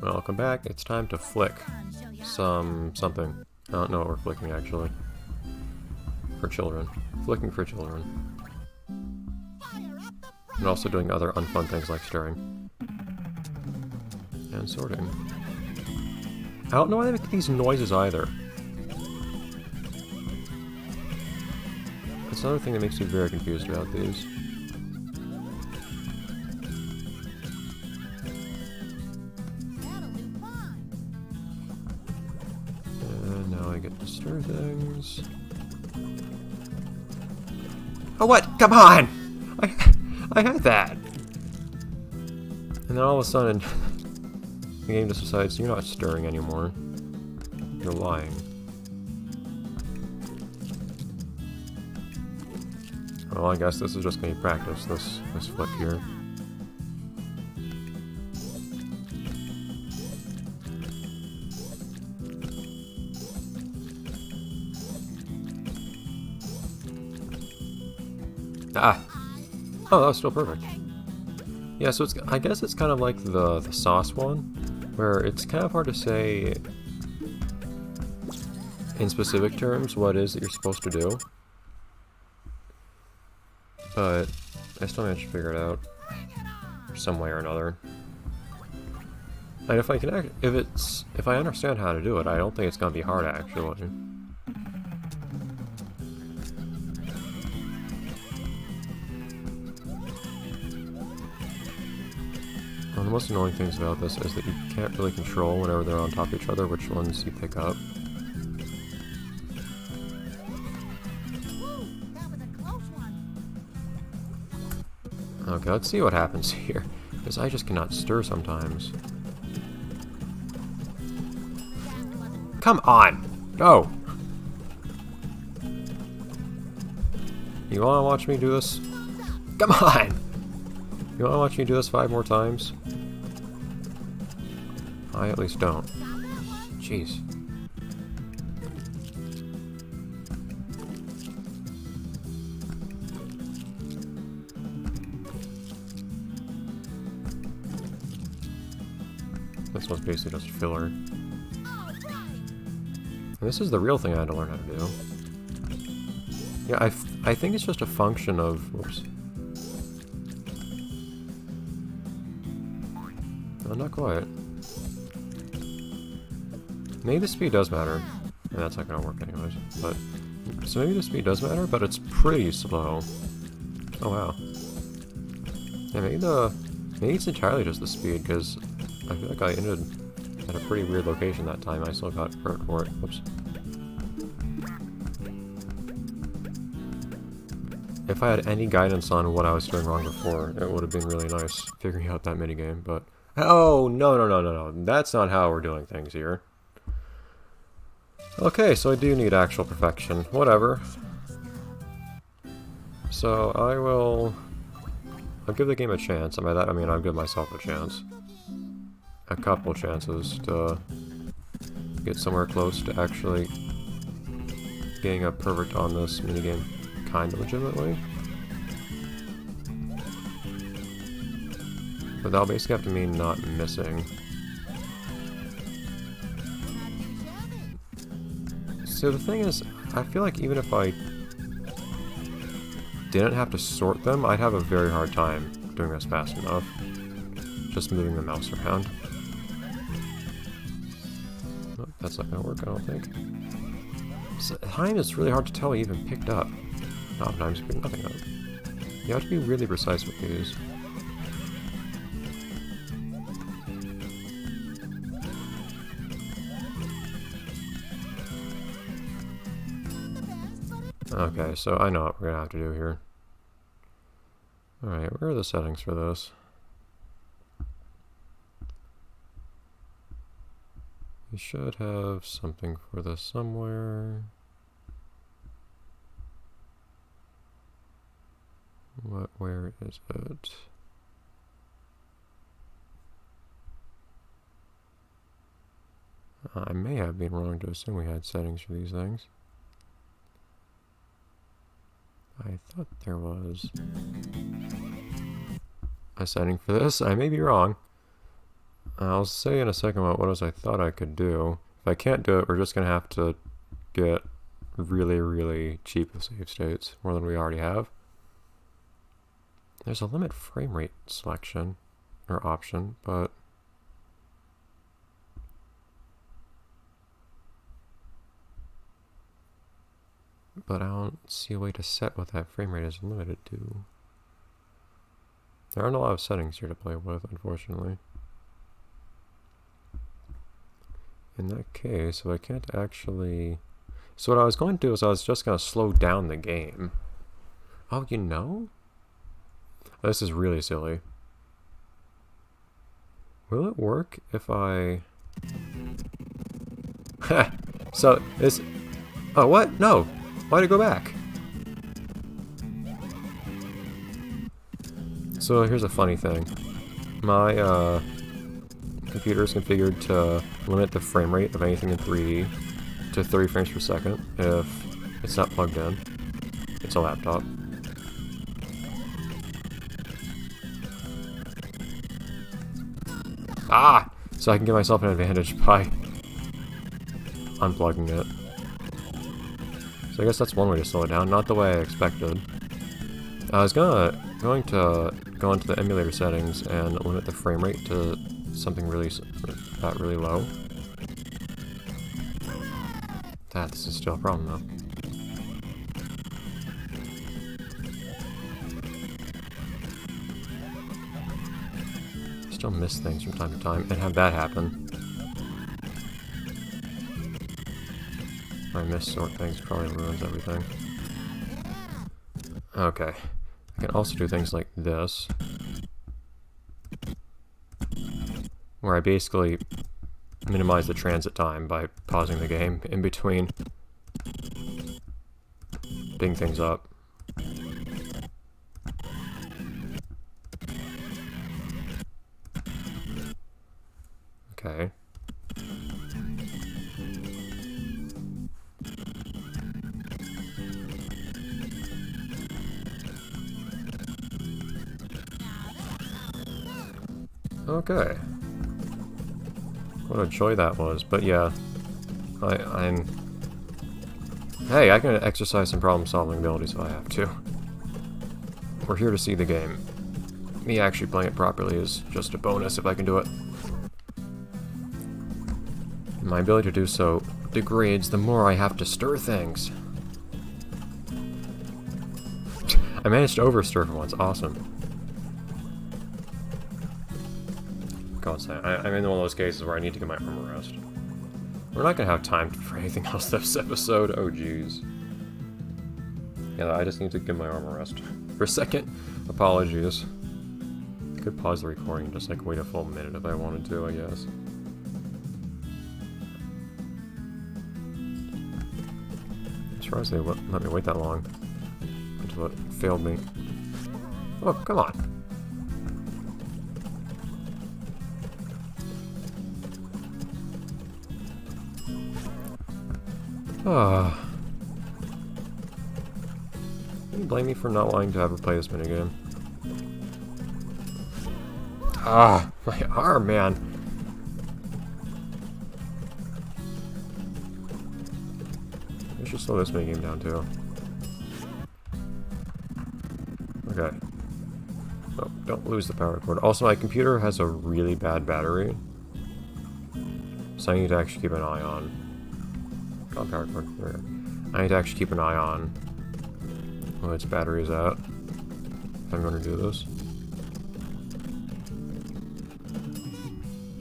Welcome back. It's time to flick something. I don't know what we're flicking actually. For children. Flicking for children. And also doing other unfun things like stirring. And sorting. I don't know why they make these noises either. That's another thing that makes me very confused about these. And now I get to stir things. Oh what? Come on! I had that! And then all of a sudden, the game just decides you're not stirring anymore. You're lying. Well, I guess this is just going to be practice, this flick here. Ah! Oh, that was still perfect. Yeah, so I guess it's kind of like the sauce one, where it's kind of hard to say in specific terms what it is that you're supposed to do. But I still managed to figure it out some way or another. And if I can, if I understand how to do it, I don't think it's gonna be hard actually. One of the most annoying things about this is that you can't really control whenever they're on top of each other which ones you pick up. Okay, let's see what happens here, because I just cannot stir sometimes. Come on! Go! You wanna watch me do this? Come on! You wanna watch me do this 5 more times? I at least don't. Jeez. This was basically just filler. And this is the real thing I had to learn how to do. Yeah, I think it's just a function of... Whoops. No, not quite. Maybe the speed does matter. And that's not gonna work anyways. But so maybe the speed does matter, but it's pretty slow. Oh wow. Yeah, maybe it's entirely just the speed, because I feel like I ended at a pretty weird location that time. I still got hurt for it. Whoops. If I had any guidance on what I was doing wrong before, it would have been really nice figuring out that minigame, but... Oh, no. That's not how we're doing things here. Okay, so I do need actual perfection. Whatever. So I'll give the game a chance, and by that I mean I'll give myself a chance. A couple chances to get somewhere close to actually getting a perfect on this minigame kind of legitimately. But that'll basically have to mean not missing. So the thing is, I feel like even if I didn't have to sort them, I'd have a very hard time doing this fast enough. Just moving the mouse around. Oh, that's not gonna work, I don't think. So, time is really hard to tell I even picked up. Oftentimes pick nothing up. You have to be really precise with these. Okay, so I know what we're gonna have to do here. Alright, where are the settings for this? We should have something for this somewhere. Where is it? I may have been wrong to assume we had settings for these things. I thought there was a setting for this. I may be wrong. I'll say in a second what else I thought I could do. If I can't do it, we're just gonna have to get really, really cheap save states, more than we already have. There's a limit frame rate selection, or option, but I don't see a way to set what that frame rate is limited to. There aren't a lot of settings here to play with, unfortunately. In that case, if I can't actually... So what I was going to do is I was just going to slow down the game. Oh, you know? This is really silly. Will it work if I... So, this... Oh, what? No! Why'd it go back? So here's a funny thing. My computer is configured to limit the frame rate of anything in 3D to 30 frames per second if it's not plugged in. It's a laptop. Ah! So I can give myself an advantage by unplugging it. So I guess that's one way to slow it down, not the way I expected. I was going to go into the emulator settings and limit the frame rate to something really low. This is still a problem though. Still miss things from time to time and have that happen. I missort things, probably ruins everything. Okay. I can also do things like this, where I basically minimize the transit time by pausing the game in between bigging things up. Okay. Okay. What a joy that was, but yeah. I'm... Hey, I can exercise some problem-solving abilities if I have to. We're here to see the game. Me actually playing it properly is just a bonus if I can do it. My ability to do so degrades the more I have to stir things. I managed to overstir for once, awesome. I'm in one of those cases where I need to get my armor rest. We're not gonna have time for anything else this episode. Oh jeez. Yeah, I just need to get my armor rest. For a second, apologies. I could pause the recording and just like wait a full minute if I wanted to, I guess. I'm surprised they let me wait that long until it failed me. Oh, come on. Ah. Can you blame me for not wanting to ever play this minigame? Ah, my arm, man. I should slow this minigame down too. Okay. Oh, don't lose the power cord. Also, my computer has a really bad battery, so I need to actually keep an eye on. Power cord. There we go. I need to actually keep an eye on where its battery is at if I'm going to do this.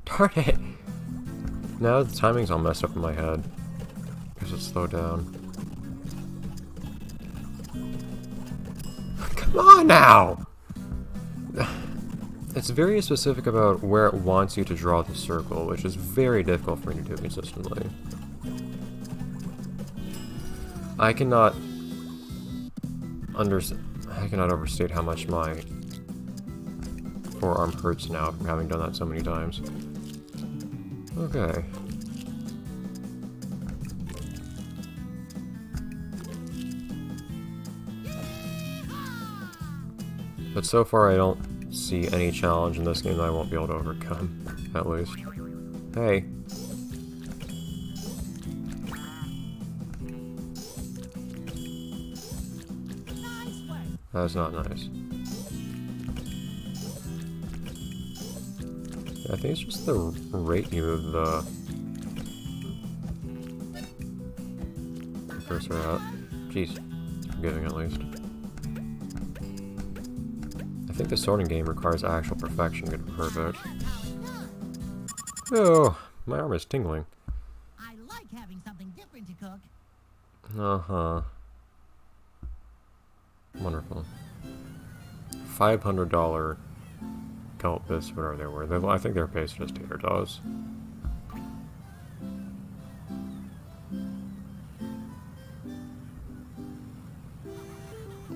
Darn it! Now the timing's all messed up in my head because it's slowed down. Come on now! It's very specific about where it wants you to draw the circle, which is very difficult for me to do consistently. I cannot overstate how much my forearm hurts now from having done that so many times. Okay. But so far I don't see any challenge in this game that I won't be able to overcome. at least. Hey. That's not nice. I think it's just the rate you move the cursor out. Jeez, forgiving at least. I think the sorting game requires actual perfection to be perfect. Oh, my arm is tingling. I like having something different to cook. Uh-huh. Wonderful. $500 kelp bits, whatever they were. I think they're based just tater tots.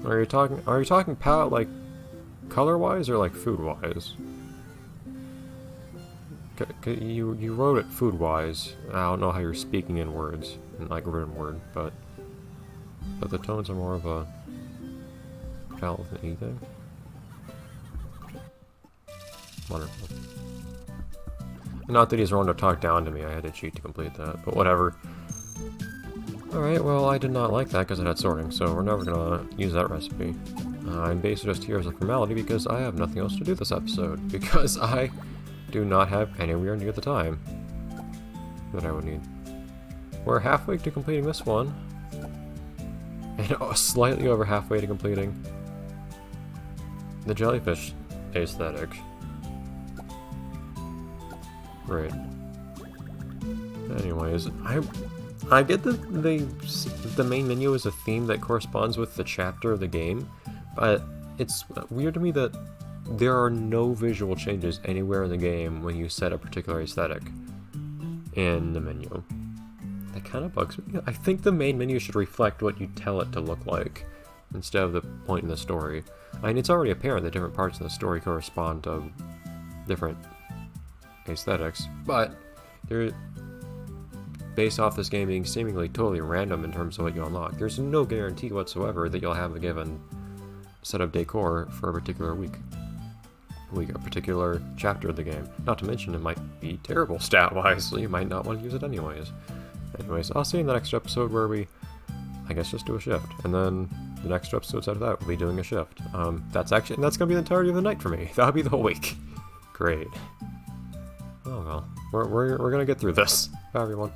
Are you talking palette like color-wise or like food-wise? You wrote it food-wise. I don't know how you're speaking in words, in like written word, but the tones are more of a palette than anything. Wonderful. Not that he's wrong to talk down to me, I had to cheat to complete that, but whatever. Alright, well I did not like that because it had sorting, so we're never gonna use that recipe. I'm basically just here as a formality because I have nothing else to do this episode, because I do not have anywhere near the time that I would need. We're halfway to completing this one, and slightly over halfway to completing the jellyfish aesthetic. Great. Anyways, I get that the main menu is a theme that corresponds with the chapter of the game, but it's weird to me that there are no visual changes anywhere in the game when you set a particular aesthetic in the menu. That kind of bugs me. I think the main menu should reflect what you tell it to look like, instead of the point in the story. I mean, it's already apparent that different parts of the story correspond to different aesthetics, but they're based off this game being seemingly totally random in terms of what you unlock. There's no guarantee whatsoever that you'll have a given set of decor for a particular week, a particular chapter of the game. Not to mention it might be terrible stat-wise, so you might not want to use it anyways. Anyways, I'll see you in the next episode where we, I guess, just do a shift, and then the next episodes after that we'll be doing a shift. That's gonna be the entirety of the night for me. That'll be the whole week. Great. Oh well, we're gonna get through this. Bye everyone.